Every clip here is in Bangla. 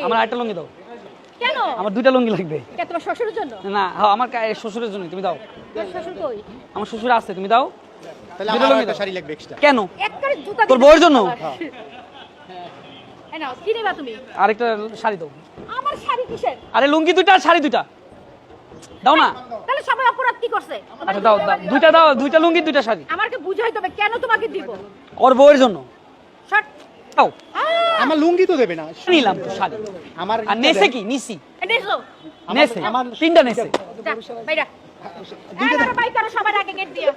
আমার একটা লুঙ্গি দাও। কেন? আমার দুইটা লুঙ্গি লাগবে। কে তোমার শ্বশুরের জন্য? না, হ্যাঁ আমার শ্বশুরের জন্য, তুমি দাও। তোমার শ্বশুর কই? আমার শ্বশুর আছে, তুমি দাও। তাহলে আমার একটা শাড়ি লাগবে এক্সট্রা। কেন? একবারে জুতা তোর বউয়ের জন্য? এই নাও, কি নেবা তুমি? আরেকটা শাড়ি দাও। আমার শাড়ি কিসের? আরে লুঙ্গি দুইটা আর শাড়ি দুইটা দাও না। তাহলে সবাই অপরাধ কি করছে? আচ্ছা দাও দাও, দুইটা দাও, দুইটা লুঙ্গি দুইটা শাড়ি। আমাকে বুঝাইতে হবে কেন তোমাকে দিব। ওর বউয়ের জন্য শট দাও। আমার লুঙ্গি তো দেবে না। নিলাম তো শাড়ি। আমার আর নেসে কি নিসি? এসো। নেসে আমার তিনটা নেসে। যা বাইরা। দুইটা বাই করো সবার আগে গেট দিয়া।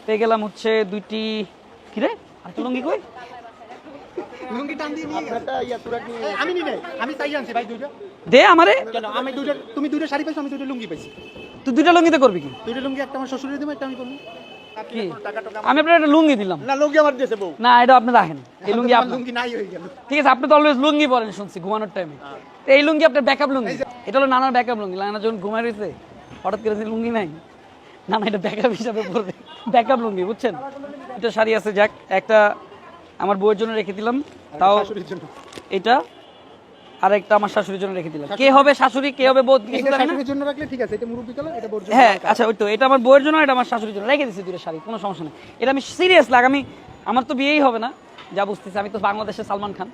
পেয়ে গেলাম হচ্ছে দুইটি। কি রে আর তো লুঙ্গি কই? লুঙ্গি টান দিয়ে নিয়ে গেছে। আমি নি নাই, আমি চাই আনছি ভাই দুইটা। দে আমারে। কেন আমি দুইটা, তুমি দুইটা শাড়ি পাইছো, আমি দুইটা লুঙ্গি পাইছি। তুই দুইটা লুঙ্গিতে করবি কি? দুইটা লুঙ্গি, একটা আমার শ্বশুরের দেব, একটা আমি করব। কি? আমি আপনার একটা লুঙ্গি দিলাম। না লুঙ্গি আমার দিয়েছে বউ। না এটা আপনি রাখেন। এই লুঙ্গি আমার আপনার। লুঙ্গি নাই হয়ে গেল। ঠিক আছে, আপনি তো অলওয়েজ লুঙ্গি পরেন শুনছি ঘুমানোর টাইমে। তো এই লুঙ্গি আপনার ব্যাকআপ লুঙ্গি। এটা হলো নানার ব্যাকআপ লুঙ্গি। নানা যখন ঘুমায় রয়েছে হঠাৎ করে লুঙ্গি নাই, না না এটা ব্যাকআপ হিসাবে পড়বে। ব্যাকআপ লুঙ্গি বুঝছেন। এটা শাড়ি আছে, যাক একটা আমার বউয়ের জন্য রেখে দিলাম, তাও শাশুড়ির জন্য। এটা আর একটা আমার শাশুড়ির জন্য রেখে দিলাম। কে হবে শাশুড়ি কে হবে বউ কিছু এটা জানি না। শাশুড়ির জন্য রাখলে ঠিক আছে, এটা মুরব্বি কালার, এটা বউর জন্য। হ্যাঁ আচ্ছা, ওই তো এটা আমার বউয়ের জন্য, এটা আমার শাশুড়ির জন্য রেখে দিচ্ছি দুটো শাড়ি, কোনো সমস্যা নেই। এটা আমি সিরিয়াসলি আগামী আমার তো বিয়েই হবে না যা বুঝতেছি, আমি তো বাংলাদেশের সালমান খান,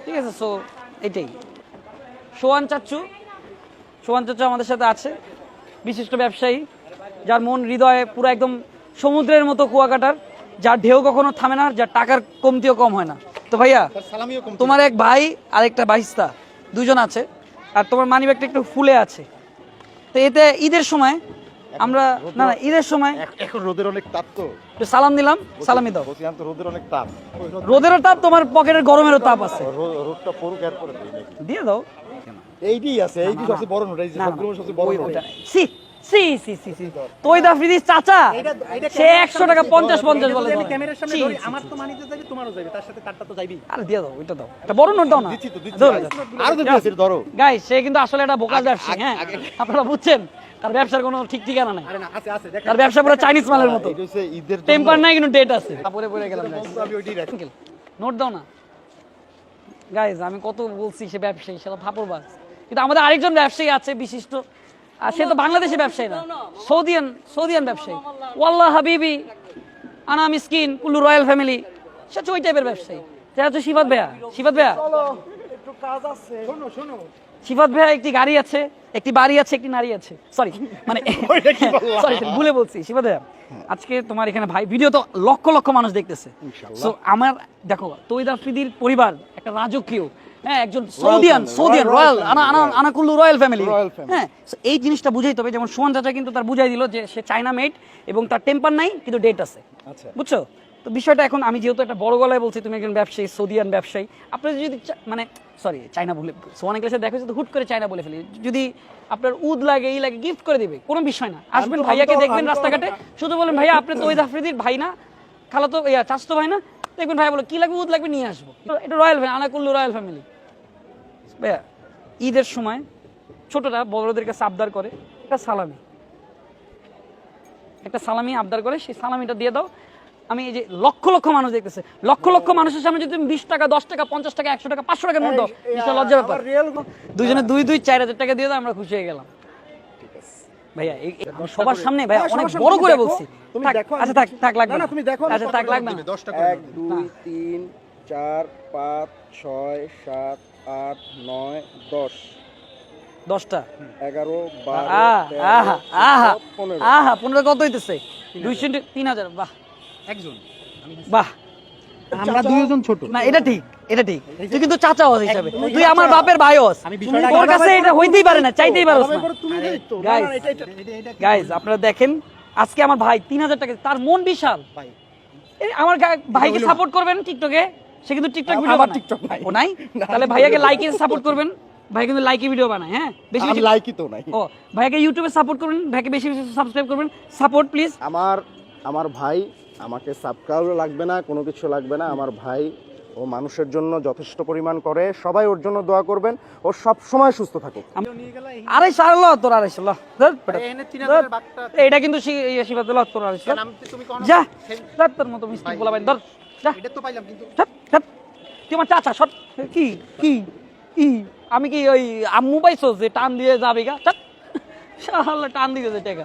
ঠিক আছে। সো এটাই। সোহান চাচ্চু আমাদের সাথে আছে, বিশিষ্ট ব্যবসায়ী, যার মন হৃদয়ে পুরো একদম সমুদ্রের মতো কুয়াকাটার, যার ঢেউ কখনো থামে না, যার টাকার কমতিও কম হয় না। তো ভাইয়া তার সালামিও কম। তোমার এক ভাই আর একটা বাইস্তা, দুজন আছে, আর তোমার মানি ব্যাগটা একটু ফুলে আছে। তো এতে ঈদের সময় আমরা না না ঈদের সময় এখন রোদের অনেক তাপ তো, একটু সালাম দিলাম, সালামি দাও। বলছিলাম তো রোদের অনেক তাপ, রোদেরও তাপ, তোমার পকেটের গরমেরও তাপ আছে, রোদটা পড়ুক এরপরে দিই নাকি। দিয়ে দাও। এইটাই আছে, এইটি সবচেয়ে বড় নোট, এই যে না, না, সবগুলো সবচেয়ে বড় ওই নোট। ওটা। সি সি সি সি সি তৈদা ফ্রিদির চাচা সে 100 টাকা 50 50 বলে আমি দেয়। ক্যামেরার সামনে ছি, ধরি, ছি, আমার ছি। তো মানিতে যাবে, তোমারও যাবে, তার সাথে কার্ডটা তো যাবেই। আরে দিয়ে দাও, ওইটা দাও, একটা বড় নোট দাও না। দিচ্ছি তো, দিচ্ছি। ধরো, ধরো। আরো তো দিয়েছি, ধরো। গাইস সে কিন্তু আসলে একটা বোকাল ব্যবসায়ী, হ্যাঁ আপনারা বুঝছেন, তার ব্যবসার কোনো ঠিক ঠিকানা নাই, আরে না, আছে আছে, দেখেন। তার ব্যবসা পুরো চাইনিজ মালের মতো, এইটা হচ্ছে ঈদের জন্য। টেম্পার নাই কিন্তু ডেট আছে। পরে পরে গেলাম guys। আমি ওইটাই রাখি। নোট দাও না গাইজ, আমি কত বলছি সে ব্যবসায়ী, সেটা ফাপড়বাজ। কিন্তু আমাদের আরেকজন ব্যবসায়ী আছে বিশিষ্ট, আর সে তো বাংলাদেশি ব্যবসায়ী না, সৌদিয়ান ব্যবসায়ী। ওয়াল্লাহ হাবিবি আনা মিসকিন কুল্লু রয়্যাল ফ্যামিলি, সে হচ্ছে ওই টাইপের ব্যবসায়ী। সে হচ্ছে শিফাত ভাইয়া। শিফাত ভাইয়া, শোনো শোনো, শিফাত ভাইয়া একটি গাড়ি আছে, একটি বাড়ি আছে, একটি নারী আছে। সরি মানে সরি ভুলে বলছি। শিফাত ভাইয়া, আজকে তোমার এখানে ভাই ভিডিও তো লক্ষ লক্ষ মানুষ দেখতেছে। সো আমার দেখো তৈদ আফ্রিদির পরিবার একটা রাজকীয়, হ্যাঁ একজন সৌদিয়ান রয়্যাল আনাকুল্লু রয়্যাল ফ্যামিলি। হ্যাঁ এই জিনিসটা বুঝাইতে হবে। যেমন সোহান চাচা কিন্তু তার বুঝাই দিল যে সে চায়না মেড এবং তার টেম্পার নাই কিন্তু ডেট আছে, বুঝছো তো বিষয়টা। এখন আমি যেহেতু একটা বড় গলায় বলছি, তুমি একজন ব্যবসায়ী, সৌদিয়ান ব্যবসায়ী, আপনার যদি মানে সরি চায়না বলে সোহান ক্লাসে দেখো যদি হুট করে চায়না বলে ফেলি, যদি আপনার উদ লাগে এই লাগে গিফট করে দিবে, কোনো বিষয় না। আসবেন ভাইয়াকে দেখবেন রাস্তাঘাটে, শুধু বলেন ভাইয়া আপনি তৈদ আফ্রিদির ভাই না, খালাতো চাচতো ভাই না, দেখবেন ভাইয়া বলো কি লাগবে, উদ লাগবে নিয়ে আসবো। এটা রয়্যাল ফ্যামিলি, আনাকুল্লু রয়্যাল ফ্যামিলি। ভাইয়া ঈদের সময় ছোটরা বড়দের কাছে আবদার করে একটা সালামি আবদার করে, সেই সালামিটা দিয়ে দাও। আমি এই যে লক্ষ লক্ষ মানুষ দেখতেছে, লক্ষ লক্ষ মানুষের সামনে যদি তুমি 20 টাকা 10 টাকা 50 টাকা 100 টাকা 500 টাকার নোট দাও, এটা লজ্জার ব্যাপার। দুইজনে 2-4 হাজার টাকা দিয়ে দাও, আমরা খুশি হয়ে গেলাম ভাইয়া। আমি সবার সামনে ভাইয়া অনেক বড় করে বলছি। আচ্ছা থাক লাগবে না, তুমি দেখো, আচ্ছা থাক লাগবে না। 10 টাকা 1 2 3 4 5 6 7 8 9 10 10টা 11 12 আহা 13 আহা 14 আহা 15 কত হইতেছে? 200 3000। বাহ একজন। বাহ, আমরা দুইজন ছোট। না এটা ঠিক, এটা ঠিক। তুই কিন্তু চাচা হস হিসাবে, তুই আমার বাপের ভাই হস, আমি বিষয়টা তোর কাছে এটা হইতেই পারে না, চাইতেই পারস না। তুমি নেই তো। Guys, না, এটা গাইজ আপনারা দেখেন, আজকে আমার ভাই 3000 টাকা, তার মন বিশাল। ভাই এই আমার ভাইকে সাপোর্ট করবেন টিকটকে, সে কিন্তু টিকটক ভিডিও আমার বানায়। TikTok নাই। ও নাই? তাহলে ভাইয়াকে লাইকে সাপোর্ট করবেন, ভাই কিন্তু লাইকে ভিডিও বানায়। হ্যাঁ বেশি আমি বেশি লাইকই তো নাই। ও ভাইয়াকে ইউটিউবে সাপোর্ট করবেন, ভাইকে বেশি বেশি সাবস্ক্রাইব করবেন, সাপোর্ট প্লিজ। আমার ভাই, আমাকে সাবস্ক্রাইব লাগবে না, কোনো কিছু লাগবে না। আমার ভাই ও মানুষের জন্য যথেষ্ট পরিমাণ করে, সবাই ওর জন্য দোয়া করবেন, ও সব সময় সুস্থ থাকুক। আড়াইশো আর ল তোর, আড়াইশো ল এনে 3000 বাগটা এটা কিন্তু শিবাদ ল তোর, আড়াইশো নাম তুমি কোন যা তোর মতো মিষ্টি বলা ভাই ধর যা। এটা তো পাইলাম কিন্তু ছাপ, ছাপ। তুই আমার চাচা সব কি কি কি আমি কি ওই আম্মু পাইছো যে টান দিয়ে যাবে গা? চাট। শালা টান দিয়ে টাকা